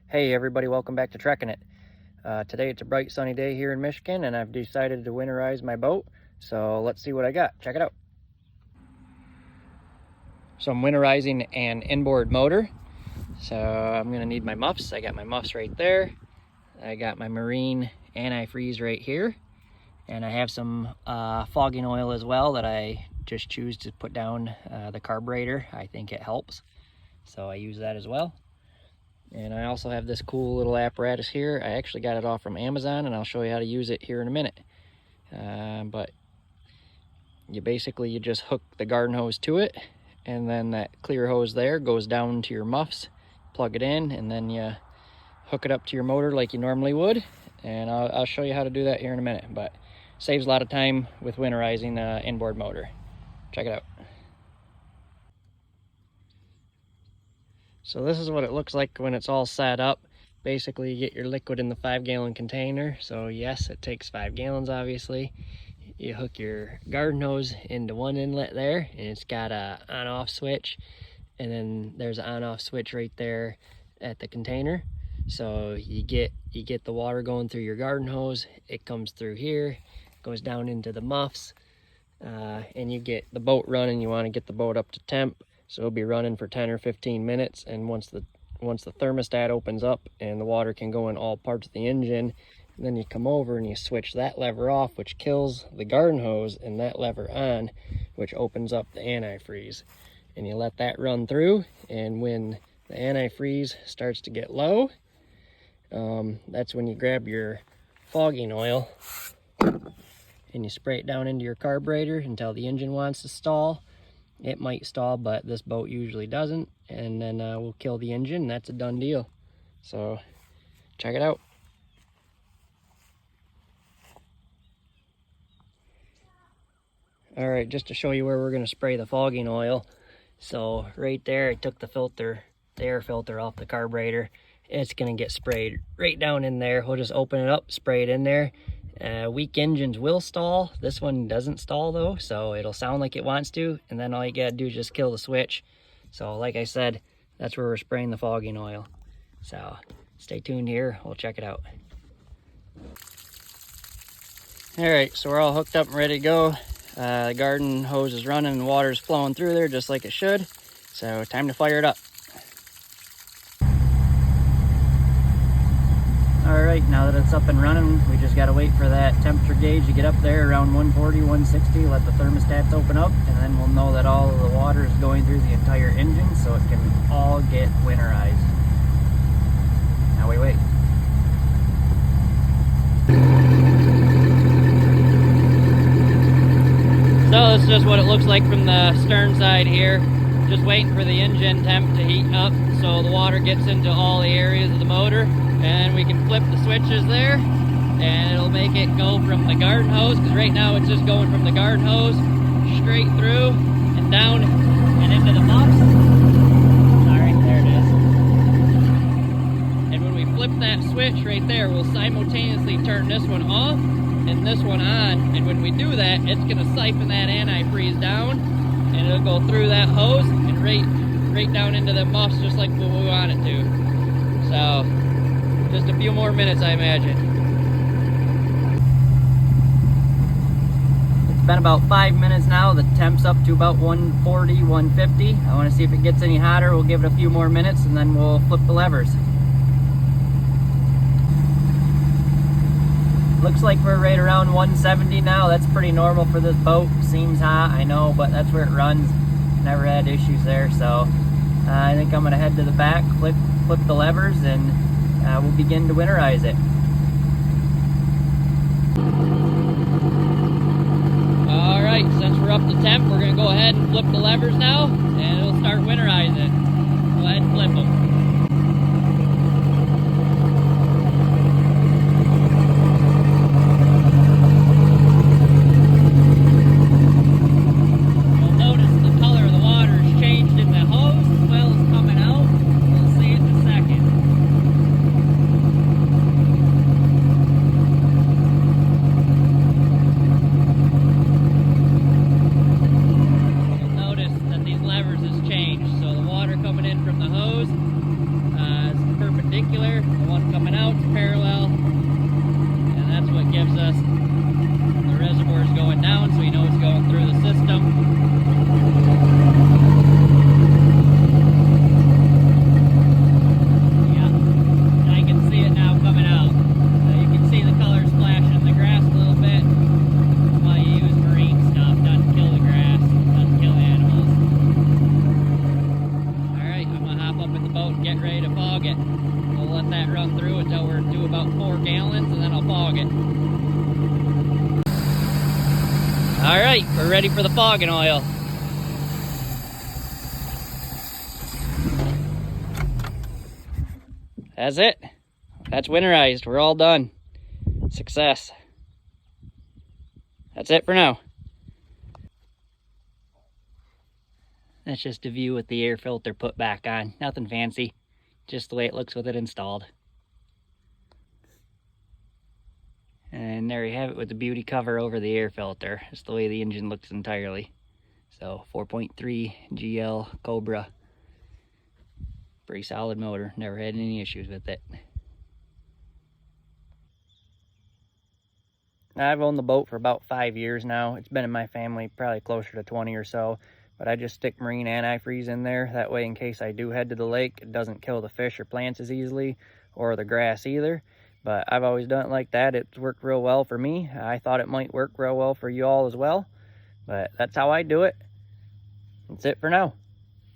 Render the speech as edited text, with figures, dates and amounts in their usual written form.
Hey everybody, welcome back to Trekking It. Today it's a bright sunny day here in Michigan and I've decided to winterize my boat. So let's see what I got. Check it out. So I'm winterizing an inboard motor. So I'm gonna need my muffs. I got my muffs right there. I got my marine antifreeze right here. And I have some fogging oil as well that I just choose to put down the carburetor. I think it helps. So I use that as well. And I also have this cool little apparatus here. I actually got it off from Amazon and I'll show you how to use it here in a minute. But you just hook the garden hose to it, and then that clear hose there goes down to your muffs, plug it in, and then you hook it up to your motor like you normally would. And I'll show you how to do that here in a minute, but saves a lot of time with winterizing an inboard motor. Check it out. So this is what it looks like when it's all set up. Basically, you get your liquid in the 5-gallon container. So yes, it takes 5 gallons, obviously. You hook your garden hose into one inlet there, and it's got a on-off switch. And then there's an on-off switch right there at the container. So you get the water going through your garden hose. It comes through here, goes down into the muffs, and you get the boat running. You want to get the boat up to temp. So it'll be running for 10 or 15 minutes, and once the thermostat opens up and the water can go in all parts of the engine, then you come over and you switch that lever off, which kills the garden hose, and that lever on, which opens up the antifreeze. And you let that run through, and when the antifreeze starts to get low, that's when you grab your fogging oil and you spray it down into your carburetor until the engine wants to stall. It might stall, but this boat usually doesn't, and then we'll kill the engine, and that's a done deal. So check it out. All right, just to show you where we're going to spray the fogging oil. So right there, I took the air filter off the carburetor. It's going to get sprayed right down in there. We'll just open it up, spray it in there. Weak engines will stall. This one doesn't stall though, so it'll sound like it wants to, and then all you gotta do is just kill the switch. So like I said, that's where we're spraying the fogging oil. So stay tuned here, we'll check it out. All right, so we're all hooked up and ready to go. The garden hose is running and water's flowing through there just like it should. So time to fire it up. All right, now that it's up and running, we just gotta wait for that temperature gauge to get up there around 140, 160, let the thermostats open up, and then we'll know that all of the water is going through the entire engine so it can all get winterized. Now we wait. So this is just what it looks like from the stern side here. Just waiting for the engine temp to heat up so the water gets into all the areas of the motor. And we can flip the switches there, and it'll make it go from the garden hose, because right now it's just going from the garden hose straight through and down and into the muffs. Sorry, there it is. And when we flip that switch right there, we'll simultaneously turn this one off and this one on. And when we do that, it's going to siphon that antifreeze down, and it'll go through that hose and right down into the muffs just like what we want it to. So just a few more minutes, I imagine. It's been about 5 minutes now. The temp's up to about 140, 150. I want to see if it gets any hotter. We'll give it a few more minutes and then we'll flip the levers. Looks like we're right around 170 now. That's pretty normal for this boat. Seems hot, I know, but that's where it runs. Never had issues there, so I think I'm gonna head to the back, flip the levers, and we'll begin to winterize it. All right, since we're up to temp, we're gonna go ahead and flip the levers now, and it'll start winterizing. Go ahead and flip them. Levers has changed, so it. We'll let that run through until we're to about 4 gallons, and then I'll fog it. All right, we're ready for the fogging oil. That's it. That's winterized. We're all done. Success. That's it for now. That's just a view with the air filter put back on. Nothing fancy. Just the way it looks with it installed. And there you have it with the beauty cover over the air filter. Just the way the engine looks entirely. So 4.3 GL Cobra. Pretty solid motor. Never had any issues with it. I've owned the boat for about 5 years now. It's been in my family probably closer to 20 or so. But I just stick marine antifreeze in there. That way, in case I do head to the lake, it doesn't kill the fish or plants as easily, or the grass either. But I've always done it like that. It's worked real well for me. I thought it might work real well for you all as well. But that's how I do it. That's it for now.